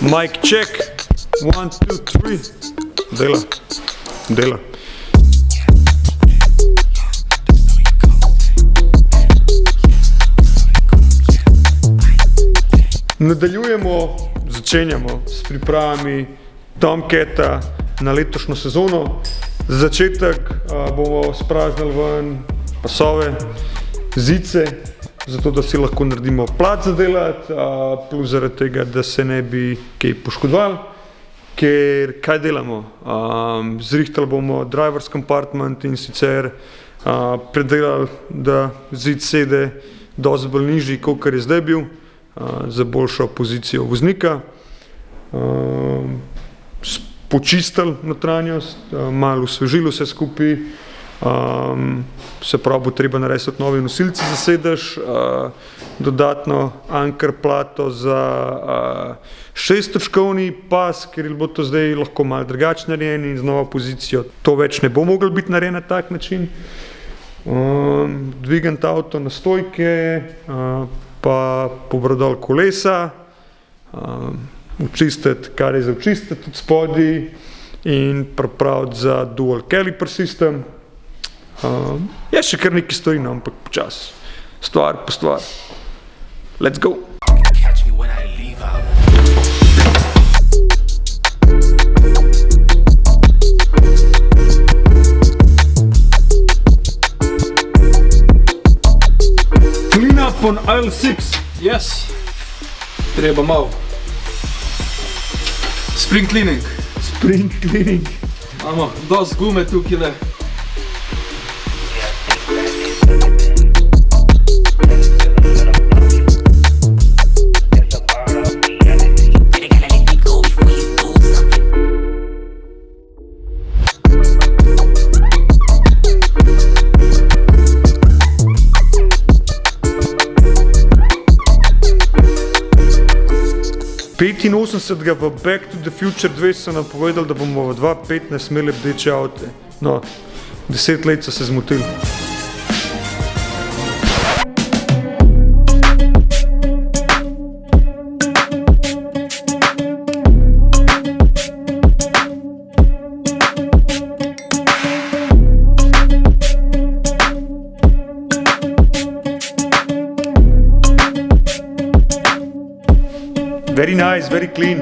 Mic check. 1, 2, 3. Dela. Nadaljujemo, začenjamo s pripravami Tomcata na letošnjo sezono. Za začetek bomo spraznili ven pasove, zice, zato da si lahko naredimo plac za delati, plus zaradi tega, da se ne bi kaj poškodovali. Ker kaj delamo? Zrihtali bomo driver's compartment in sicer predelali, da zid sede dosti bolj nižji, kakor je zdaj bil, za boljšo pozicijo voznika. Počistili notranjost, malo osvežili vse skupaj, se pravi, bo treba narediti novi nosilci za sedež, dodatno anker plato za 6-točkovni pas, ker bo to zdaj lahko malo drugače narejeno in z novo pozicijo. To več ne bo moglo biti narejeno na tak način. Dvigant avto na stojke, pa pobradol kolesa, očistiti, kar je za očistiti tudi spodaj in pripraviti za dual caliper system. Je še kar nekaj stvari, ampak počas. Stvar po stvar. Let's go! Clean up on aisle 6. Yes. Treba malo. Spring cleaning. Spring cleaning. Imamo dosti gume tukaj. V Back to the Future 2 so nam povedali, da bomo v 2015 imeli bdeče avte. No, 10 let so se zmotili. Very nice, very clean.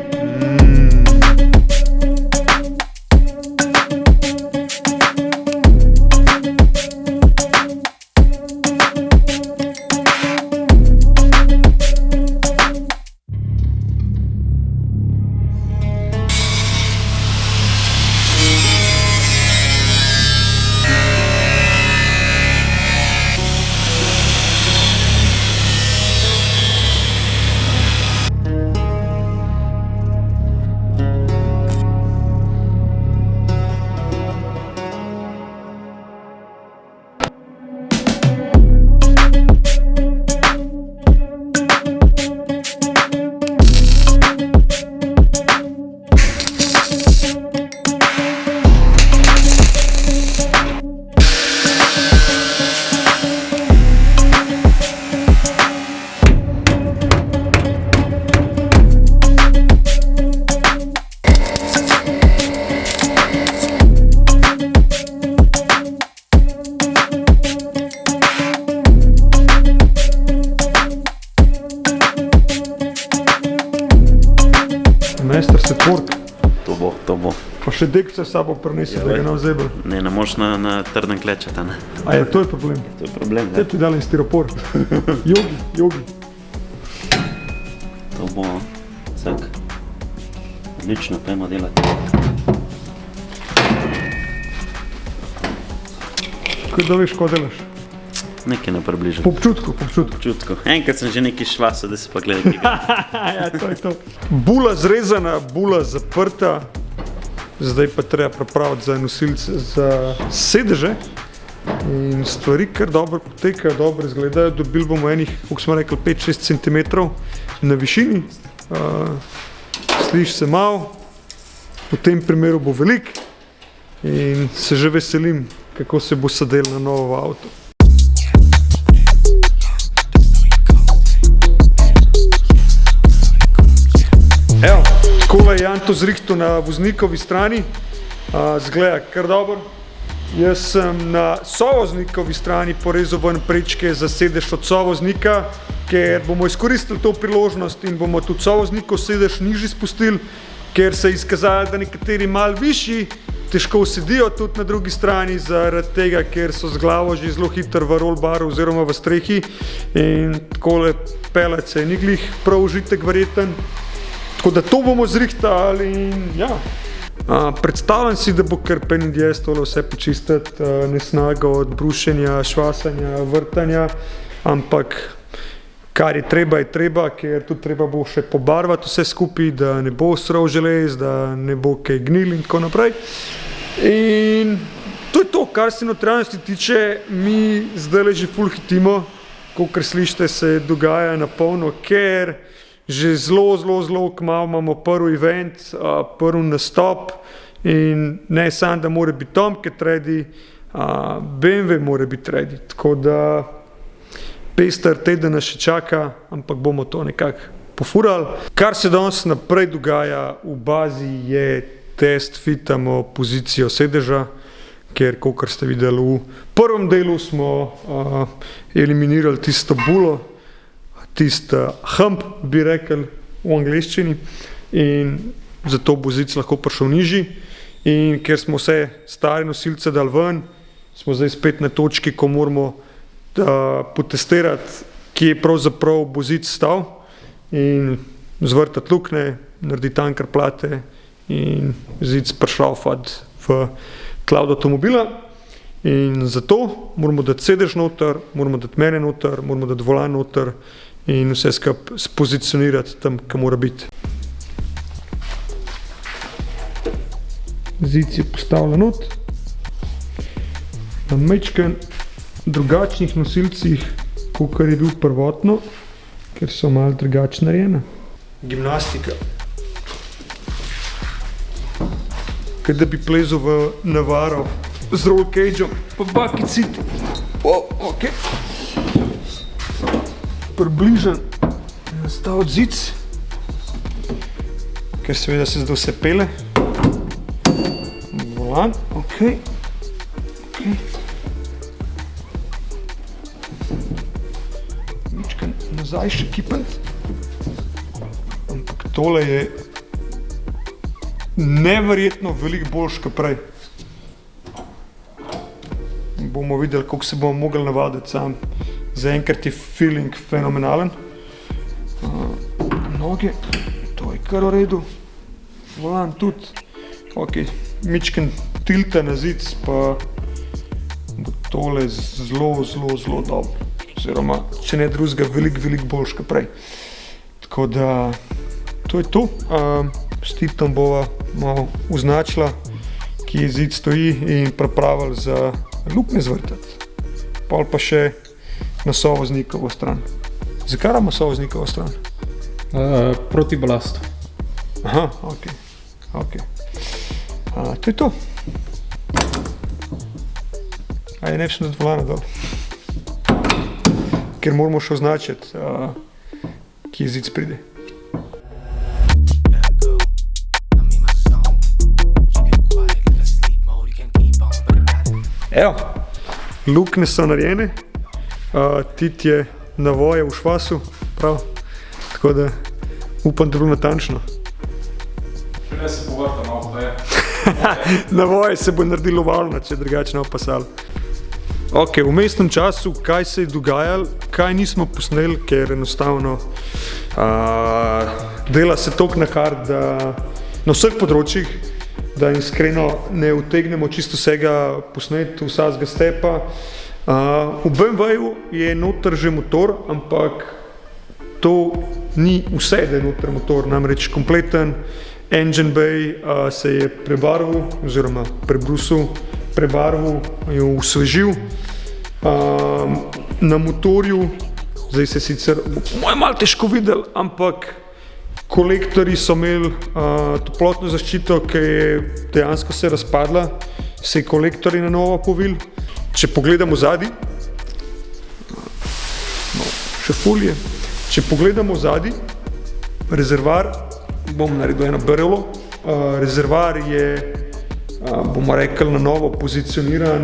Mester se tvork. To bo. Pa še dekce s sabo prinesi, da ga ne vzebel. Ne moš na trdem klečati, ne. A je, to je problem? To je problem, da. Te ti dali stiropor. Jogi. To bo, cak. Odlično, pojmo delati. Kaj da veš, ko delaš? Nekaj ne približam. Po občutku. Enkrat sem že nekaj švasal, da se pa gledaj tega. Ja, to je to. Bula zrezana, bula zaprta. Zdaj pa treba pripraviti za nosilce za sedeže. In stvari kar dobro potekajo, dobro izgledajo. Dobili bomo enih, kako smo rekli, 5-6 cm na višini. Sliši se malo, v tem primeru bo velik. In se že veselim, kako se bo sadel na novo avto. Evo, Takole je Jan to zrihtal na voznikovi strani, zgleda kar dobro. Jaz sem na sovoznikovi strani porezal ven prečke za sedež od sovoznika, ker bomo izkoristili to priložnost in bomo tudi sovoznikov sedež nižji spustili, ker se je izkazalo, da nekateri malo višji težko sedijo tudi na drugi strani, zaradi tega, ker so z glavo že zelo hitro v rollbaru oziroma v strehi in takole peljati se je ni glih prav užitek verjeten. Tako da to bomo zrihtali in ja. Predstavljam si, da bo kar pain in the ass tole vse počistiti, nesnaga od brušenja, švasanja, vrtanja, ampak kar je treba, ker tudi treba bo še pobarvati vse skupaj, da ne bo srov želez, da ne bo kaj gnil in tako naprej. In to je to, kar se notranjosti tiče, mi zdaj že ful hitimo, kakor slišite, se dogaja na polno, ker že zelo kmalu imamo prvi event, prvi nastop in ne samo, da mora biti Tomcat ready, BMW mora biti ready, tako da pester teden nas še čaka, ampak bomo to nekako pofurali. Kar se danes naprej dogaja v bazi je test fitamo pozicijo sedeža, ker kakor ste videli v prvem delu smo eliminirali tisto bulo, tisti hump, bi rekel v angleščini, in zato bo zic lahko prišel nižji. In ker smo vse stare nosilce dali ven, smo zdaj spet na točki, ko moramo potestirati, kje pravzaprav bo zic stal in zvrtati luknje, narediti anker plate in zic prišraufati v tla od avtomobila. In zato moramo dati sedež noter, moramo dati mene noter, moramo dati volan noter in vse skupaj spozicionirati tam, kam mora biti. Zic je postavljen not. Na majčken drugačnih nosilcih, kakor je bil prvotno, ker so malo drugače narejene. Gimnastika. Kaj da bi plezal v navaro z roll cageom, pa bucket seat. Ok. Približen nastaviti zic, ker seveda se zdaj vse pele. Volan, ok. Mičkan nazaj še kipant. Ampak tole je neverjetno veliko boljš kot prej. Bomo videli, koliko se bomo mogli navaditi sam. Zaenkrat je feeling fenomenalen. Noge, to je kar v redu. Volan tudi. Ok, mičken tilta na zic, pa bo tole zelo dobro. Oziroma, če ne drugega, veliko boljš kot prej. Tako da, to je to. S tiptom bova malo označila, kje zic stoji in pripravili za luknje zvrtati. Pol pa še na sovoznikovo stran. Zakaj imamo sovoznikovo stran? Proti balastu. Aha, ok. To je to. Ajde, ne bi sem dati volana dol. Ker moramo še označiti, kje zic pride. Evo, luknje so narejene. Tit je navoje v švasu, prav, tako da upam, da bo natančno. Ne se povrta malo, da je. Navoje se bo naredilo valno, če drugače ne bo pasalo. Ok, v mestnem času, kaj se je dogajalo, kaj nismo posneli, ker enostavno dela se toliko na hard, da na vseh področjih, da iskreno ne utegnemo čisto vsega posneti, vsakega stepa. V BMW-ju je noter že motor, ampak to ni vse, da je noter motor, namreč kompleten engine bay se je prebarvil oziroma prebrusil, jo osvežil. Na motorju, zdaj se sicer malo težko videli, ampak kolektorji so imeli toplotno zaščito, ki je dejansko se razpadla, se je kolektorji na novo povil. Če pogledamo zadaj, še folije, če pogledamo zadaj, rezervoar bom naredil eno brlo. Rezervoar je, bomo rekli, na novo pozicioniran,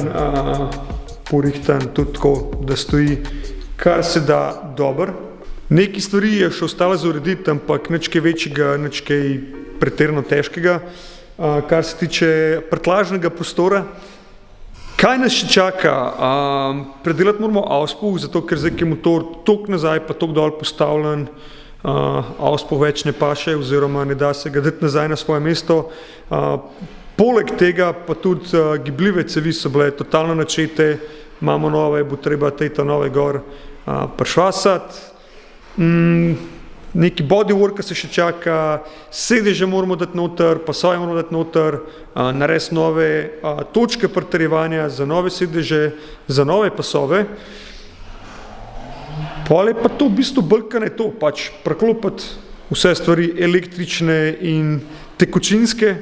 porihtan tudi tako, da stoji kar se da dober. Neki stvari je še ostalo za urediti, ampak nič kaj večjega, nič kaj pretirano težkega. Kar se tiče prtljažnega prostora, kaj nas še čaka? Predelati moramo auspuh, zato ker zdaj je motor toliko nazaj pa toliko dol postavljen, auspuh več ne paše oziroma ne da se ga dati nazaj na svoje mesto. Poleg tega pa tudi gibljive cevi so bile totalno načete, imamo nove, bo treba teta nove gor prišvasati. Neki bodyworka se še čaka, sedeže moramo dati noter, pasove moramo dati noter, narediti nove točke pritrjevanja za nove sedeže, za nove pasove. Pol je pa to v bistvu brkanje to, pač preklopiti vse stvari električne in tekočinske.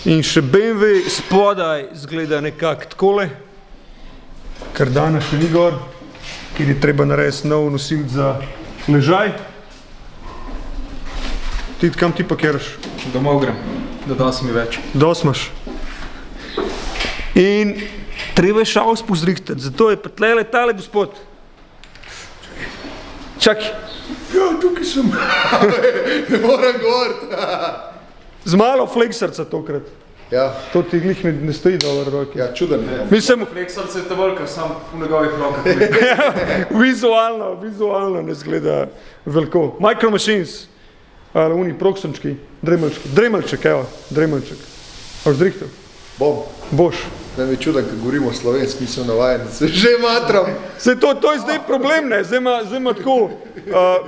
In še BMW spodaj izgleda nekako takole, kar danes še ni gor, kjer je treba narediti nov nosilc za ležaj. Kam ti pakiraš? Domov grem, da dosti mi več. Dosti imaš. In treba je šaus pozrihtati, zato je pa tlele tale gospod. Čakaj. Ja, tukaj sem. Ne moram govoriti. Z malo fleksarca tokrat. Ja. To ti glih ne stoji dobro v roki. Ja, čuden. Mislim, Fleksarce je to velika, sam v njegovih rokah. vizualno ne zgleda veliko. Micro Machines. Oni proksončki, dremeljček, evo, dremeljček. Boš zrihtel? Bom. Boš. Ne mi čudan, ko govorimo slovenski, nisem navajen, se že matram. Sej to je zdaj problem, ne? Zdaj ima tako,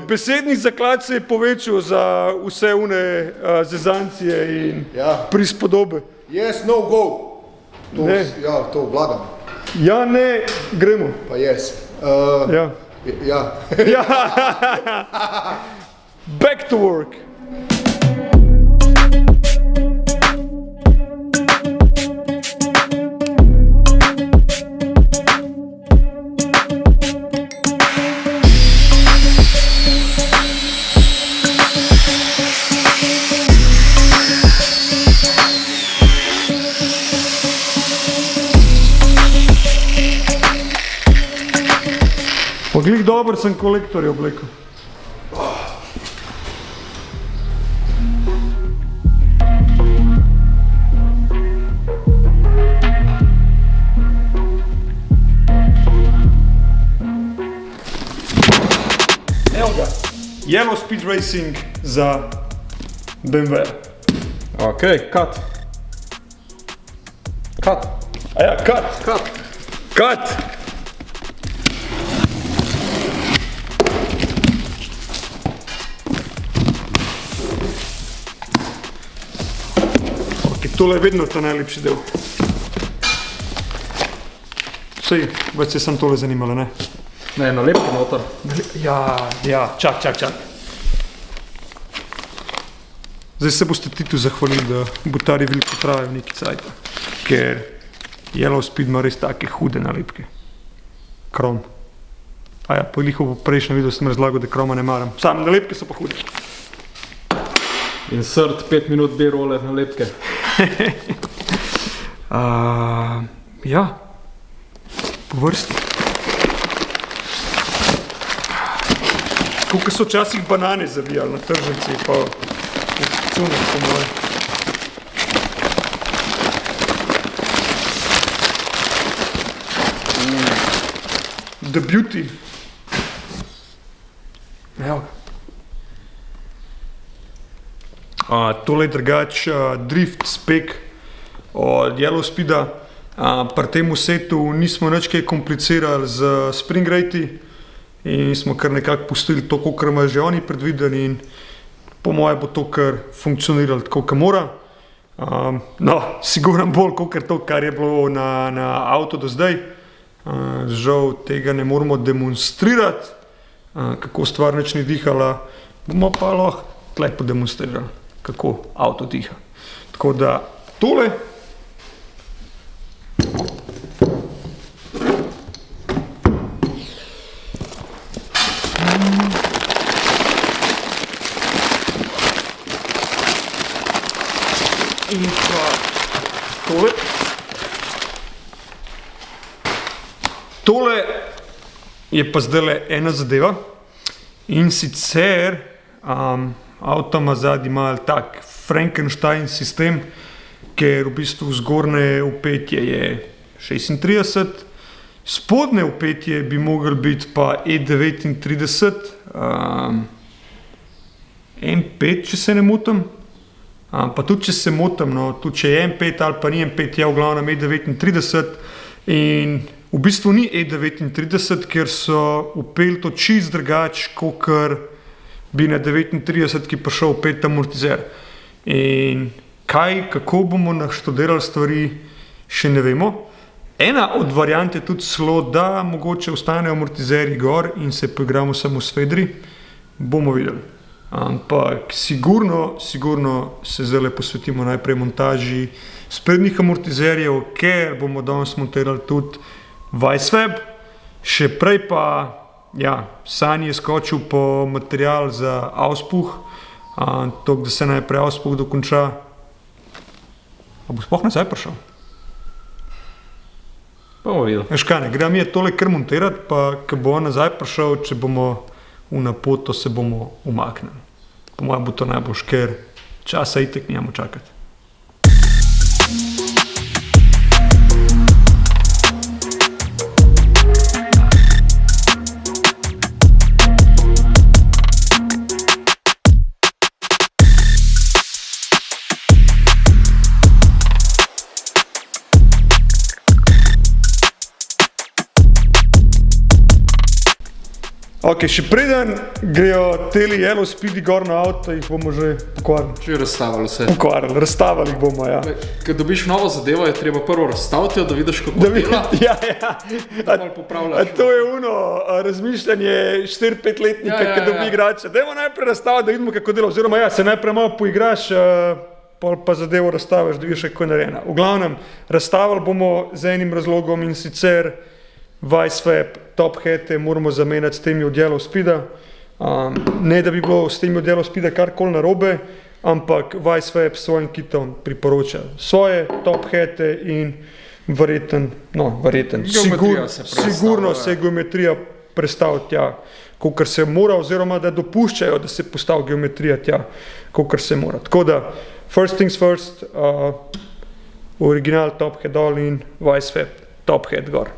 besedni zaklad se je povečal za vse une zezancije in prispodobe. Yes, no, go. To, Ne. ja, to vladam. Ja, ne, gremo. Pa yes. Ja. Ja. Back to work. Pa glih dober sem kolektorje oblekel. Evo ga, Yellow Speed Racing za BMW. Ok, cut. Cut. A ja, cut. Tole je vedno ta najlepši del. Sej, več se sem tole zanimala, ne? Ne, nalepke noter. Ja, čak. Zdaj se boste ti tu zahvalili, da bo ta reveal potrajal neki cajt, ker Yellow Speed ima res take hude nalepke. Krom. A ja, po liho v prejšnjem videu sem razlagal, da kroma ne maram. Sam nalepke so pa hude. Insert 5 minut B-roller nalepke. Ja, po vrsti. Koliko so včasih banane zavijali na tržnici, pa cune po moje. The Beauty. Evo ga. Tole je drugač drift spek od Yellow Speeda. Pri tem setu nismo nič kaj komplicirali z spring ratei in smo kar nekako pustili to, kakor ima že oni predvideni in po moje bo to kar funkcioniralo tako, kot mora. No, sigurno bolj kakor to, kar je bilo na avto do zdaj. Žal tega ne moramo demonstrirati, kako stvar nič ni dihala, bomo pa lahko tle podemonstrirali, kako avto diha. Tako da tole. pa tole. Tole je pa zdajle ena zadeva in sicer avto ima zadnji malo tak Frankenstein sistem, ker v bistvu zgornje upetje je 36, spodnje upetje bi mogel biti pa E39, M5, če se ne motim, pa tudi če se motim, no, tudi če je M5 ali pa ni M5, je v glavnem E39 in v bistvu ni E39, ker so upeli to čist drugače, kakor bi na 39, ki prišel pet amortizer. In kako bomo naštudirali stvari, še ne vemo. Ena od variant je tudi celo, da mogoče ostanejo amortizerji gor in se poigramo samo s fedri. Bomo videli. Ampak sigurno se zdaj posvetimo najprej montaži sprednjih amortizerjev, ker bomo danes montirali tudi Weissweb. Še prej pa, ja, Sani je skočil po material za auspuh, tako da se najprej auspuh dokonča. A bo sploh nazaj prišel? Bomo videli. Veš kaj, ne, grem je tole kar montirati, pa ko bo on nazaj prišel, če bomo v napoto, se bomo umaknili. Po mojem bo to najboljš, ker časa itek nijamo čakati. Ok, še preden grejo teli Yellow Speedy gor na avto, jih bomo že pokvarili. Že razstavili vse. Razstavili jih bomo, ja. Ko dobiš novo zadevo, je treba prvo razstaviti, da vidiš, kako dela. Ja. Da malo popravljaš. To je razmišljanje 4-5-letnika, ki dobi igrača. Dajmo najprej razstaviti, da vidimo, kako dela. Oziroma, ja, se najprej malo poigraš, pol pa zadevo razstaviš, da vidiš, kako je narejena. V glavnem, razstavili bomo z enim razlogom in sicer Weissweb, top hate moramo zamenjati s temi od Yellow Speeda. Ne da bi bilo s temi od Yellow Speeda karkoli narobe, ampak Weissweb s svojim kitom priporoča svoje top hate in sigurno se geometrija prestavi tja, kakor se mora, oziroma da dopuščajo, da se postavi geometrija tja, kakor se mora. Tako da, first things first, original top head dol in Weissweb top head gor.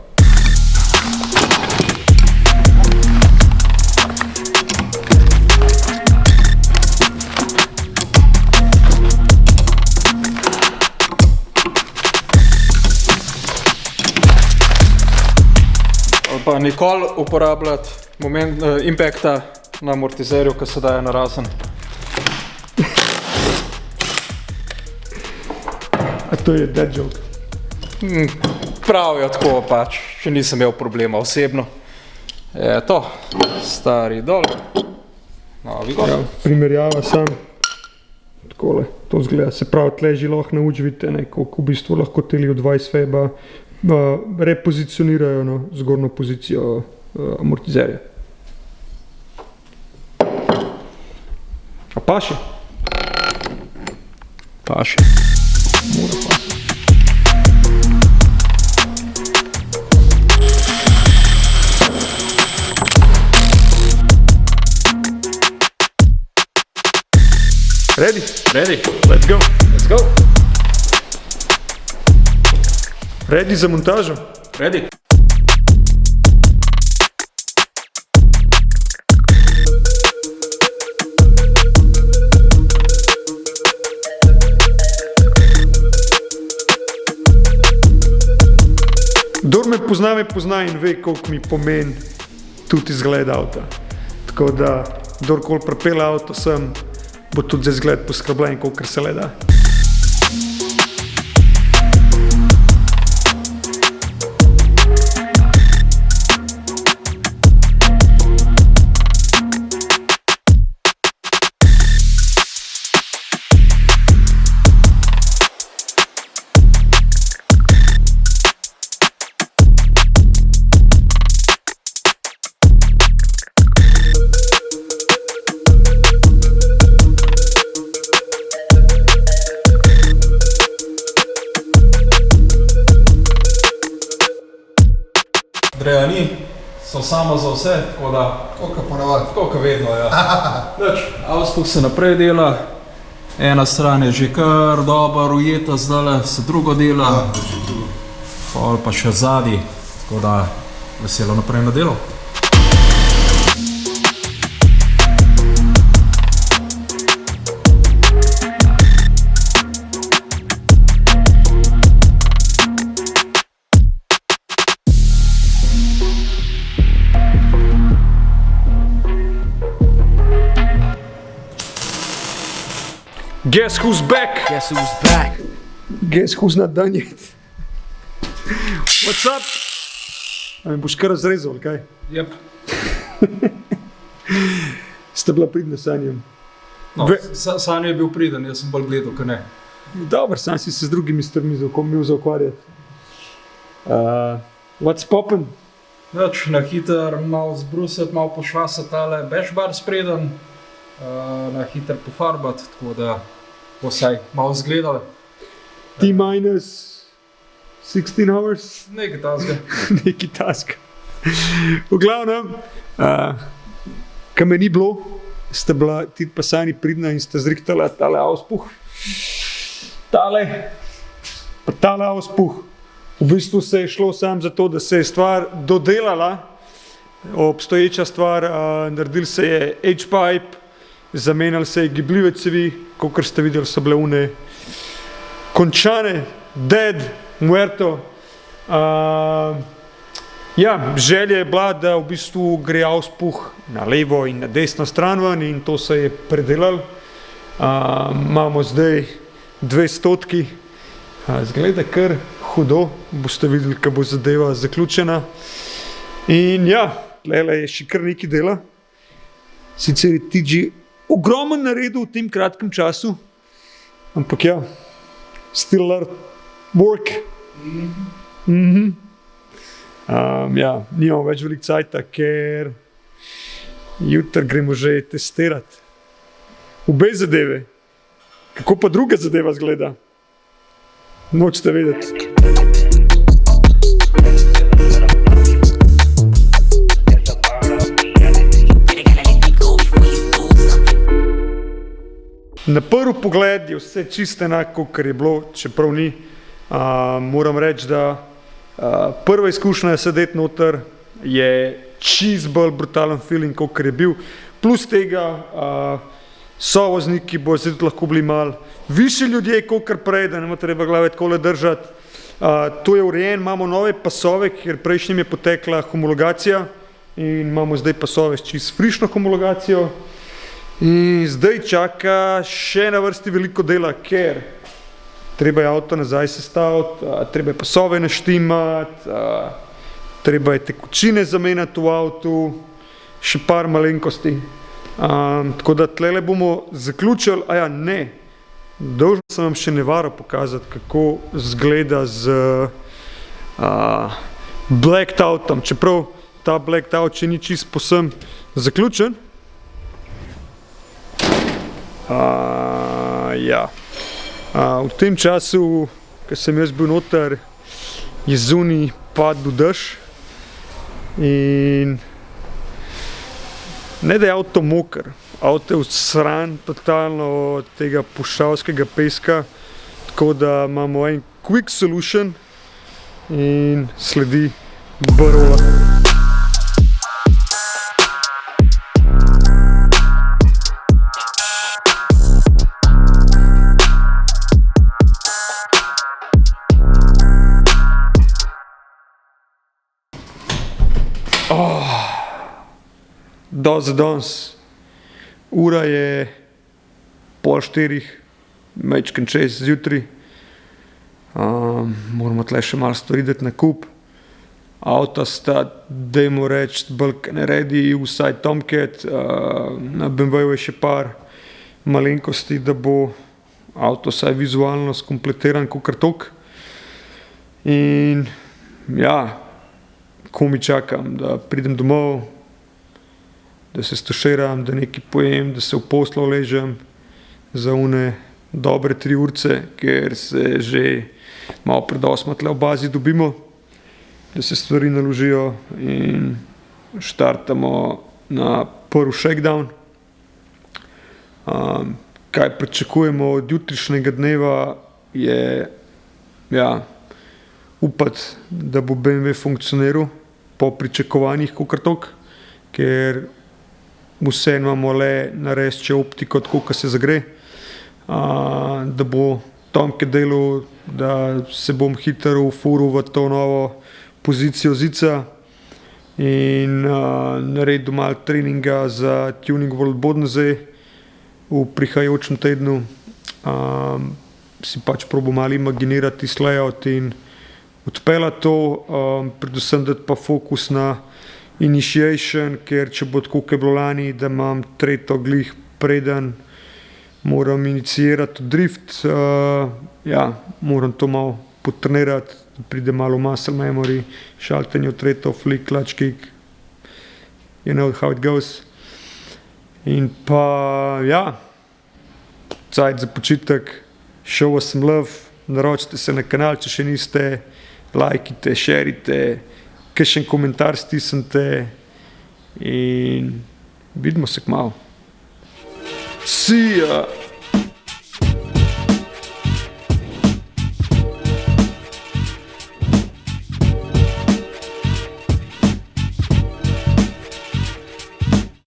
Pa nikoli uporabljati moment impacta na amortizerju, ko se daje narazen. A to je dead joke? Pravijo tako pač, še nisem imel problema osebno. To, stari dol, novi gor. Ja, primerjava sam, takole, to zgleda, se pravi, tle že lahko naučite, koliko v bistvu lahko teli od Weissweba repozicionirajo zgornjo pozicijo amortizerja. A paše? Paše. Mora paše. Ready? Ready? Let's go. Let's go. Ready za montažo? Ready? Kdor me pozna in ve, koliko mi pomeni tudi izgled avta. Tako da, kdorkoli pripelje avto sem, bo tudi za izgled poskrbljen, kolikor se le da. Andreja ni, so samo za vse, tako da, Koliko ponavadi. tako kot vedno, ja. Nič, auspuh se naprej dela, ena stran je že kar dobro ujeta, zdaj se drugo dela, pol pa še zadnji, tako da veselo naprej na delo. Guess who's back? Guess who's back? Guess who's not done yet? What's up? A mi boš kar razrezal, ali kaj? Yep. Ste bila pridna sanjem. No, Sanjo je bil priden, jaz sem bolj gledal, kaj ne. Dobar, sam si se z drugimi stvarmi imel za ukvarjati. What's poppin'? Več na hiter malo zbrusiti, malo pošvasati tale bešbar spreden, na hiter pofarbati, tako da bo vsaj malo zgledali. T-minus 16 hours? Nekaj tazga. Neki task. V glavnem, kaj me ni bilo, ste bila ti pa sani pridna in ste zrihtala tale auspuh. Tale auspuh. V bistvu se je šlo sam za to, da se je stvar dodelala, obstoječa stvar, naredil se je H-pipe, zamenjali se je gibljive cevi, kakor ste videli, so bile une končane, dead, muerto. Ja, želja je bila, da v bistvu gre auspuh na levo in na desno stran ven in to se je predelalo. Imamo zdaj 200, zgleda kar hudo, boste videli, ko bo zadeva zaključena. In ja, tlele je še kar nekaj dela. Sicer je TG ogromen naredil v tem kratkem času, ampak ja, still a lot of work. Ja, nimamo več veliko cajta, ker jutri gremo že testirati obe zadeve. Kako pa druga zadeva zgleda? Nočete vedeti. Na prvi pogled je vse čisto enako, kar je bilo, čeprav ni. Moram reči, da prva izkušnja sedeti noter je čisto bolj brutalen feeling, kot je bil. Plus tega sovozniki bo zdaj lahko bili malo višji ljudje, kot prej, da ne bo treba glave takole držati. To je urejen, imamo nove pasove, ker prejšnjim je potekla homologacija in imamo zdaj pasove s čisto frišno homologacijo. In zdaj čaka še na vrsti veliko dela, ker treba je avto nazaj sestaviti, treba je pasove naštimati, treba je tekočine zamenjati v avtu, še par malenkosti. Tako da tlele bomo zaključili, dolžen sem vam še nevaro pokazati, kako zgleda z blacked outom, čeprav ta blacked out še ni čisto povsem zaključen. V tem času, ko sem jaz bil noter, je zunaj padel dež in ne da je avto moker, avto je vsran totalno od tega pušavskega peska, tako da imamo en quick solution in sledi barola. Danes. Ura je 3:30, majčken čez zjutraj. Moramo tle še malo stvari dati na kup. Avta sta, dajmo reči, bolj naredi vsaj Tomcat. Na BMW-ju je še par malenkosti, da bo avto vsaj vizualno skompletiran kakor tok. In ja, komaj čakam, da pridem domov, da se stuširam, da nekaj pojem, da se v poslu ležem za une dobre 3 urce, ker se že malo pred 8 tle v bazi dobimo. da se stvari naložijo in štartamo na prvi shakedown. Kaj pričakujemo od jutrišnjega dneva je upati, da bo BMW funkcioniral po pričakovanjih kakor ker vseeno imamo le narediti optiko tako, kot se zagre, da bo Tomke delal, da se bom hitro ufuril v to novo pozicijo zica in naredil malo treninga za Tuning World Bodensee v prihajajočem tednu. Si pač probo malo imaginirati tisti layout in odpeljati to, predvsem dati pa fokus na initiation, ker če bo tako, kot je bilo lani, da imam tretjo glih preden moram iniciirati drift, moram to malo potrenirati, da pride malo muscle memory, šaltenje v tretjo, flick, clutch kick, you know how it goes. In pa, cajt za počitek, show us some love, naročite se na kanal, če še niste, lajkite, šerite, kakšen komentar stisnite in vidimo se kmalu. See ya!